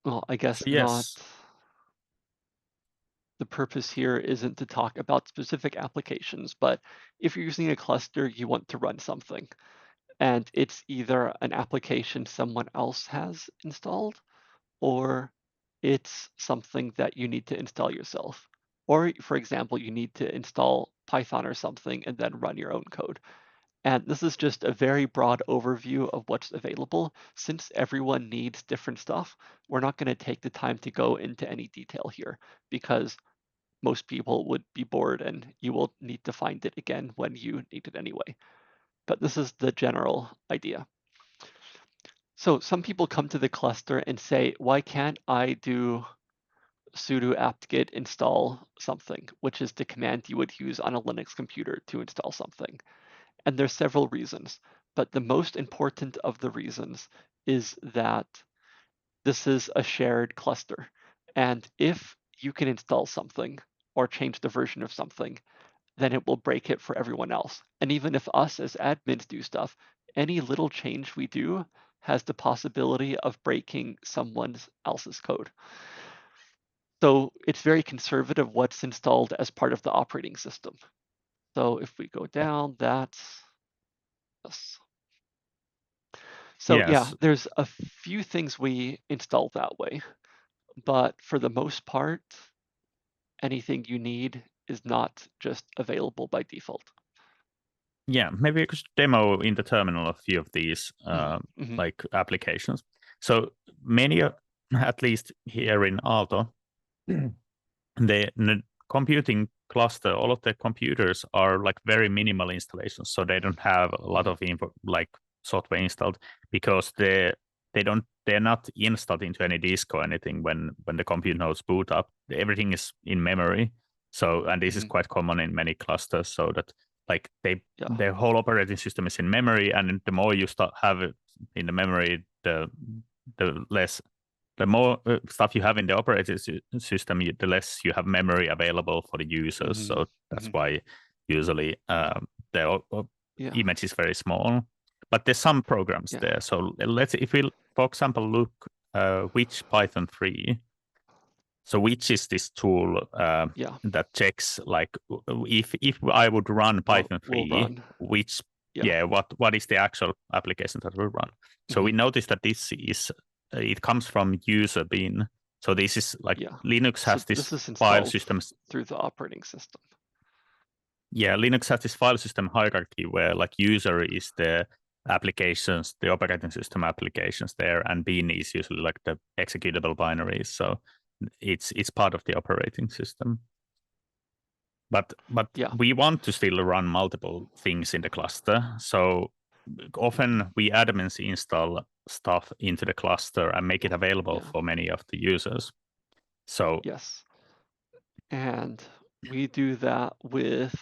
Well, I guess So not. yes, The purpose here isn't to talk about specific applications, but if you're using a cluster, you want to run something, and it's either an application someone else has installed, or it's something that you need to install yourself. Or, for example, you need to install Python or something and then run your own code. And this is just a very broad overview of what's available. Since everyone needs different stuff, we're not going to take the time to go into any detail here because most people would be bored and you will need to find it again when you need it anyway. But this is the general idea. So some people come to the cluster and say, why can't I do sudo apt-get install something, which is the command you would use on a Linux computer to install something? And there's several reasons, but the most important of the reasons is that this is a shared cluster. And if you can install something or change the version of something, then it will break it for everyone else. And even if us as admins do stuff, any little change we do has the possibility of breaking someone else's code. So it's very conservative what's installed as part of the operating system. So if we go down, that's this. So yeah, yes, there's a few things we install that way, but for the most part, anything you need is not just available by default. yeah. Maybe you could demo in the terminal a few of these Mm-hmm. like applications. So many, at least here in Aalto, the computing cluster, all of the computers are like very minimal installations, so they don't have a lot Mm-hmm. of info like software installed because they're not installed into any disk or anything when the compute nodes boot up. Everything is in memory. So, and this is Mm-hmm. quite common in many clusters, so that like Yeah. the whole operating system is in memory, and the more you start have it in the memory, the less the more stuff you have in the operating system, the less you have memory available for the users. Mm-hmm. So that's Mm-hmm. why usually the Yeah. image is very small. But there's some programs Yeah. there. So let's, if we, for example, look which Python 3. So which is this tool Yeah. that checks like if I would run What Python will 3, run. which Yeah. yeah, what is the actual application that will run? So Mm-hmm. we notice that this is it comes from user bin. So this is like Yeah. Linux So has this this is file installed systems. through the operating system. Yeah, Linux has this file system hierarchy where like user is the applications, the operating system applications there, and bin is usually like the executable binaries. So it's part of the operating system. But Yeah. we want to still run multiple things in the cluster. So Mm-hmm. often we admins install stuff into the cluster and make it available Yeah. for many of the users. So Yes. And we do that with,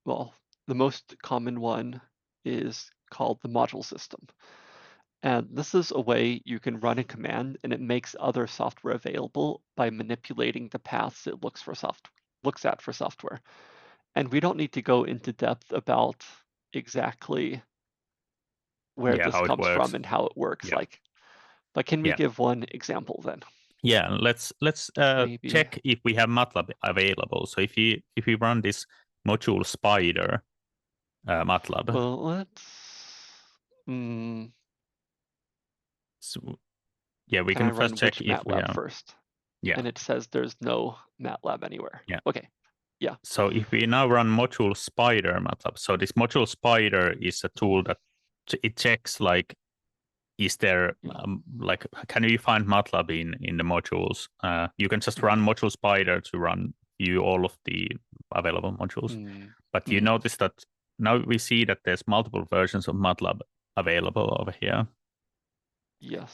well, the most common one is called the module system. And this is a way you can run a command and it makes other software available by manipulating the paths it looks at for software. And we don't need to go into depth about exactly where yeah, this how it comes from works. and how it works. Yeah, Like, but can we yeah, give one example then? yeah. Let's Maybe. check if we have MATLAB available. So if we run this module spider MATLAB, Well, let's. Mm, so yeah, we can can I first run check which if we MATLAB have. first? Yeah, And it says there's no MATLAB anywhere. yeah. Okay. Yeah. So if we now run module spider MATLAB, so this module spider is a Mhm. tool that it checks like, is there Yeah. like, can you find MATLAB in the modules? You can just run Mhm. module spider to run view all of the available modules. Mm. But you Mm. notice that now we see that there's multiple versions of MATLAB available over here. You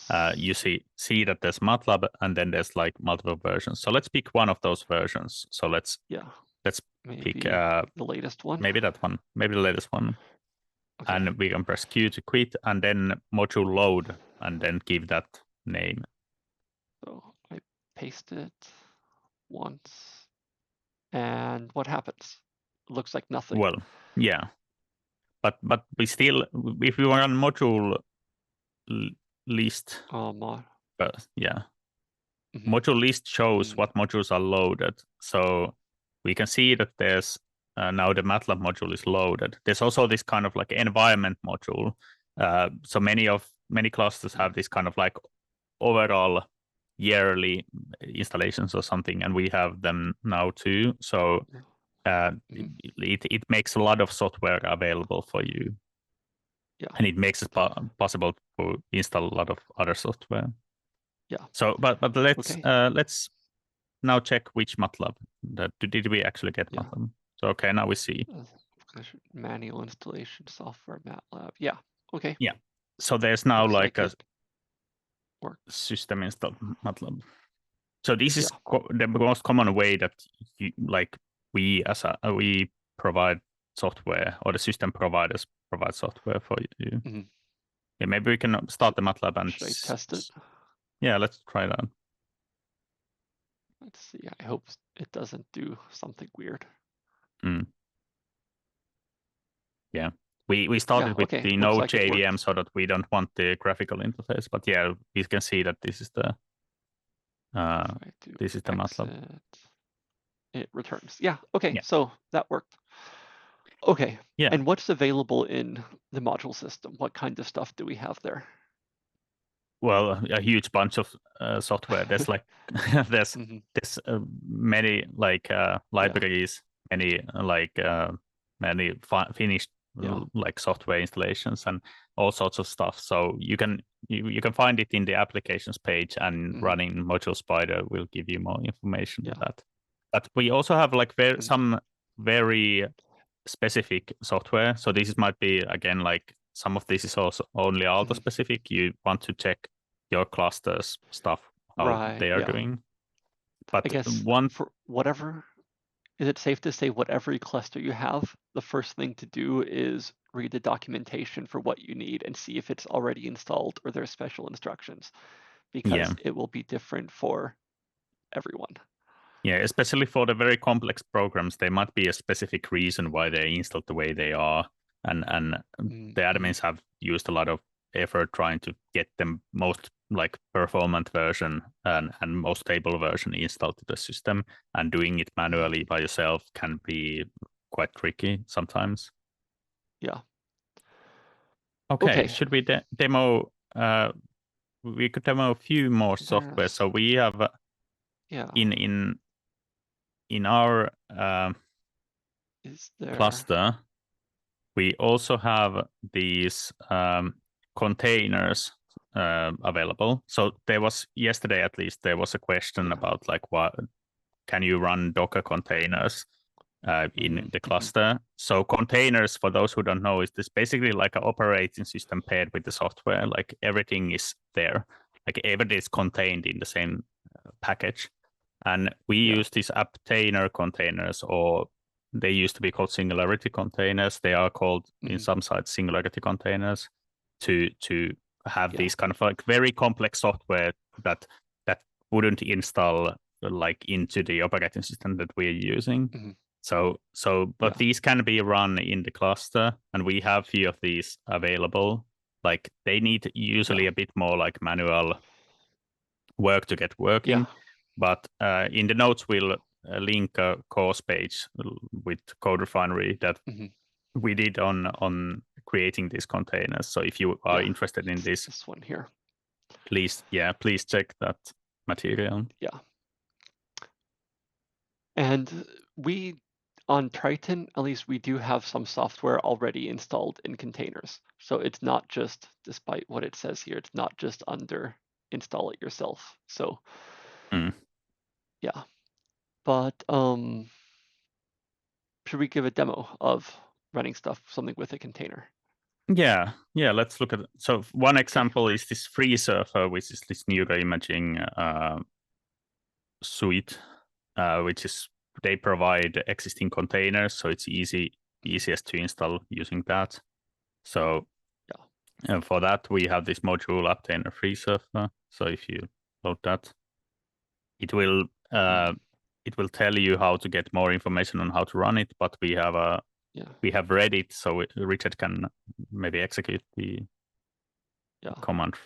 Yes. see that there's MATLAB and then there's like multiple versions. So let's pick one of those versions. So Yeah. let's pick Maybe the latest one. maybe that one, maybe the latest one. Okay. And we can press Q to quit and then module load and then give that name. So I paste it once. And what happens? It looks like nothing. Well, yeah, but we still, if we run module list, Um, yeah, module list shows what modules are loaded. So we can see that there's now the MATLAB module is loaded. There's also this kind of like environment module. So many clusters have this kind of like overall yearly installations or something, and we have them now too. So it makes a lot of software available for you. Yeah. And it makes it possible to install a lot of other software. Yeah. So, but let's now check which MATLAB. Did we actually get MATLAB? So okay, now we see. Manual installation software MATLAB. Yeah. Okay. Yeah. So there's now Looks like a system installed MATLAB. So this is the most common way that we provide software, or the system providers provide software for you. Yeah, maybe we can start the MATLAB and should I test it? Yeah, let's try that. Let's see. I hope it doesn't do something weird. Yeah, we started with the no JVM so that we don't want the graphical interface. But yeah, we can see that this is the MATLAB. It returns. Yeah. Okay. So that worked. Okay. Yeah. And what's available in the module system? What kind of stuff do we have there? Well, a huge bunch of software. There's like there's many like libraries, many like many finished like software installations and all sorts of stuff. So you can find it in the applications page, and running Module Spider will give you more information on that. But we also have like some very specific software. So this might be again like some of this is also only Aalto specific. You want to check your clusters stuff, how they are doing. But I guess for whatever, is it safe to say whatever cluster you have, the first thing to do is read the documentation for what you need and see if it's already installed or there's special instructions, because it will be different for everyone. Yeah, especially for the very complex programs, there might be a specific reason why they're installed the way they are. And the admins have used a lot of effort trying to get the most like performant version and most stable version installed to the system, and doing it manually by yourself can be quite tricky sometimes. Yeah. Okay. Should we demo? We could demo a few more software. So we have in our cluster, we also have these containers available. So there was yesterday, at least, there was a question about like what can you run Docker containers in the cluster. So containers, for those who don't know, is this basically like an operating system paired with the software. Like everything is there, like everything is contained in the same package. And we use these apptainer containers, or they used to be called singularity containers. They are called in some sites singularity containers to have these kind of like very complex software that wouldn't install like into the operating system that we're using. But these can be run in the cluster, and we have few of these available. Like they need usually a bit more like manual work to get working. But in the notes, we'll link a course page with Code Refinery that we did on creating these containers. So if you are interested in this one here, please check that material. Yeah. And we, on Triton, at least we do have some software already installed in containers. So it's not just, despite what it says here, it's not just under install it yourself. So yeah, but should we give a demo of running something with a container? Yeah, let's look at it. So one example is this FreeSurfer, which is this neuroimaging suite, which is they provide existing containers, so it's easiest to install using that. So for that we have this module apptainer FreeSurfer. So if you load that, it will tell you how to get more information on how to run it, but we have read it, so Richard can maybe execute the command.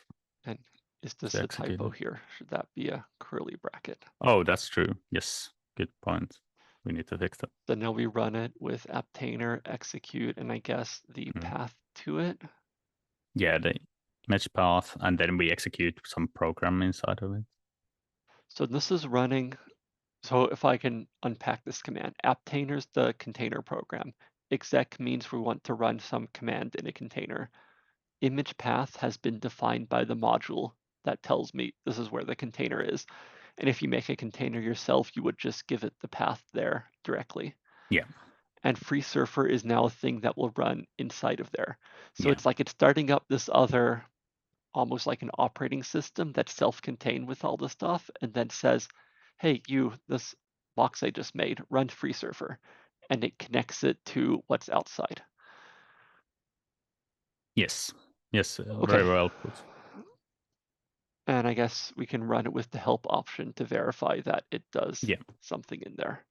And is this a typo here? Should that be a curly bracket. Oh, that's true. Yes, good point. We need to fix that. So now we run it with apptainer, execute, and I guess the path to it. Yeah, the image path, and then we execute some program inside of it. So this is running. So if I can unpack this command, apptainer is the container program. Exec means we want to run some command in a container. Image path has been defined by the module that tells me this is where the container is. And if you make a container yourself, you would just give it the path there directly. Yeah. And free surfer is now a thing that will run inside of there. So Yeah. it's like it's starting up this other, almost like an operating system that's self-contained with all the stuff, and then says, hey, this box I just made, run free surfer. And it connects it to what's outside. Yes. Yes, Okay. very well put. And I guess we can run it with the help option to verify that it does something in there.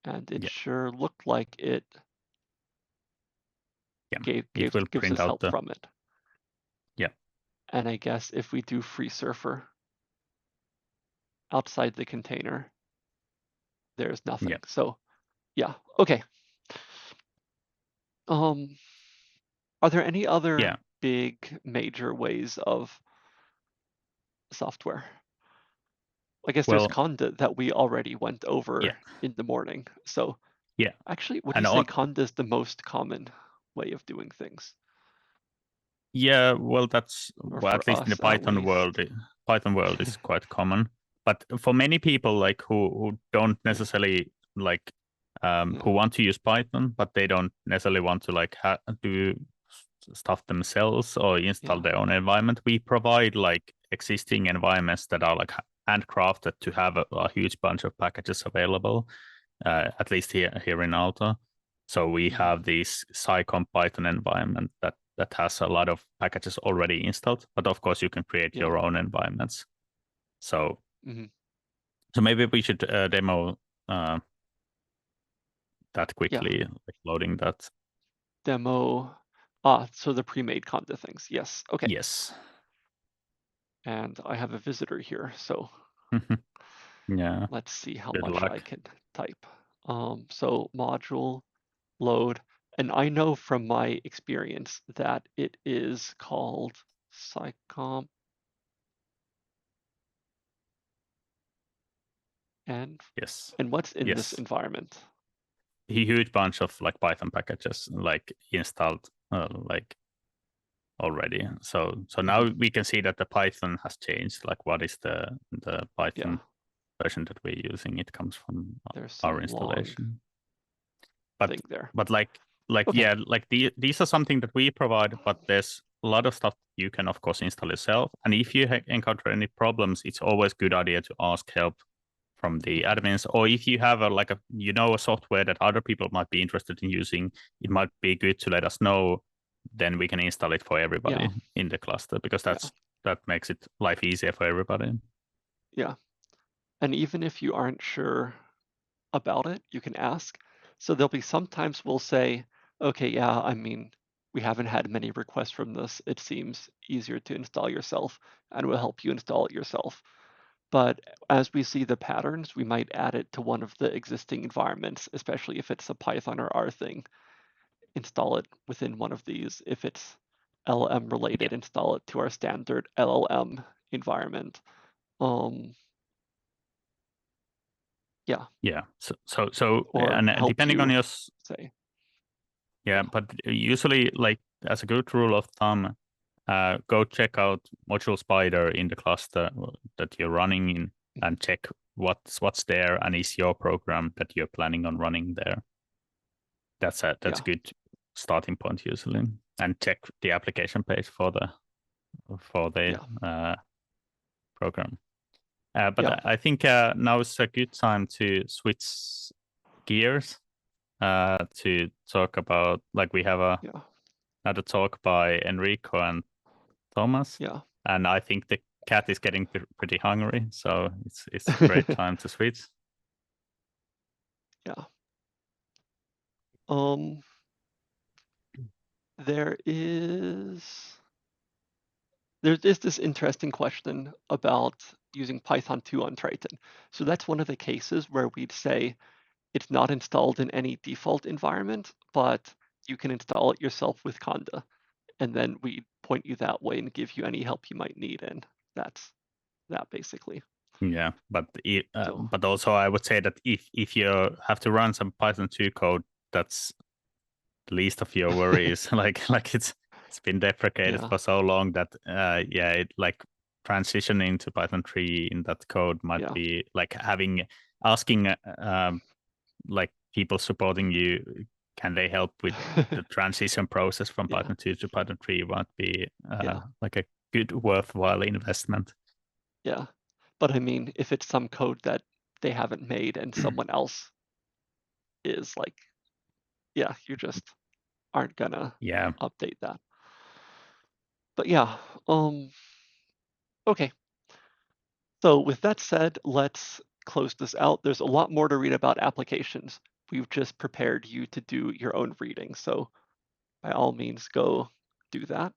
And it sure looked like it it will gives print us out help from it. Yeah. And I guess if we do free surfer outside the container, there's nothing. Yeah. So yeah, okay. Are there any other big major ways of software? I guess there's Conda that we already went over in the morning. So actually, would you say Conda is the most common way of doing things? Yeah, well, that's at least in the Python world. Python world is quite common, but for many people like who don't necessarily like who want to use Python, but they don't necessarily want to like do stuff themselves or install their own environment, we provide like existing environments that are like handcrafted to have a huge bunch of packages available, at least here in Aalto. So we have this SciComp Python environment that has a lot of packages already installed, but of course you can create your own environments. So so maybe we should demo that quickly, like loading that. Demo. So the pre-made Conda things. Yes. Okay. Yes. And I have a visitor here, so yeah. Let's see how Good much luck. I can type. So module load, and I know from my experience that it is called SciComp and what's in this environment? A huge bunch of like Python packages like installed like already. So now we can see that the Python has changed. Like what is the Python version that we're using? It comes from our installation. But thing there. like these are something that we provide, but there's a lot of stuff you can of course install yourself. And if you encounter any problems, it's always a good idea to ask help from the admins, or if you have a software that other people might be interested in using, it might be good to let us know. Then we can install it for everybody in the cluster, because that makes it life easier for everybody. Yeah, and even if you aren't sure about it, you can ask. So there'll be sometimes we'll say, okay, yeah, I mean, we haven't had many requests from this. It seems easier to install yourself, and we'll help you install it yourself. But as we see the patterns, we might add it to one of the existing environments, especially if it's a Python or R thing. Install it within one of these. If it's LLM related, install it to our standard LLM environment. Yeah. Yeah. So and depending on your say. Yeah, but usually, like as a good rule of thumb, go check out module spider in the cluster that you're running in, and check what's there and is your program that you're planning on running there. That's a good starting point usually, and check the application page for the program. But I think now is a good time to switch gears to talk about, like, we have another talk by Enrico and Thomas. Yeah. And I think the cat is getting pretty hungry, so it's a great time to switch. Yeah. There is There is this interesting question about using Python 2 on Triton. So that's one of the cases where we'd say it's not installed in any default environment, but you can install it yourself with Conda. And then we point you that way and give you any help you might need. And that's that basically. Yeah, So but also I would say that if you have to run some Python 2 code, that's the least of your worries. like it's been deprecated yeah, for so long that it like transitioning to Python 3 in that code might yeah, be like asking like people supporting you, can they help with the transition process from yeah, Python 2 to Python 3 might be yeah, like a good worthwhile investment. yeah. But I mean, if it's some code that they haven't made and someone else is like, yeah, you just aren't gonna Yeah. update that. But yeah, okay. So with that said, let's close this out. There's a lot more to read about applications. We've just prepared you to do your own reading. So by all means, go do that.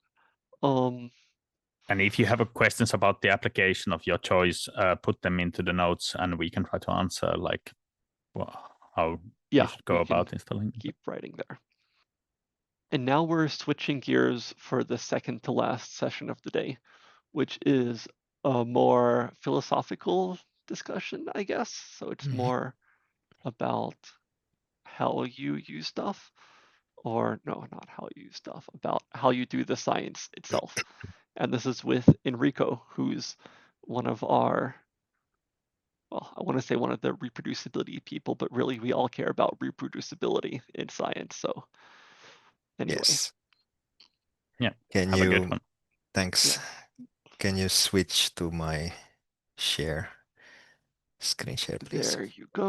Um, And if you have questions about the application of your choice, put them into the notes and we can try to answer like how you yeah, should we go can about installing it. keep writing there. And now we're switching gears for the second to last session of the day, which is a more philosophical discussion, I guess. So it's Mhm. more about how you use stuff, or no, not how you use stuff, about how you do the science itself. And this is with Enrico, who's one of our, well, I want to say one of the reproducibility people, but really we all care about reproducibility in science. So anyway, Yes. Yeah. Can Have a good you, one. thanks. yeah, Can you switch to my share screen share, please? there you go.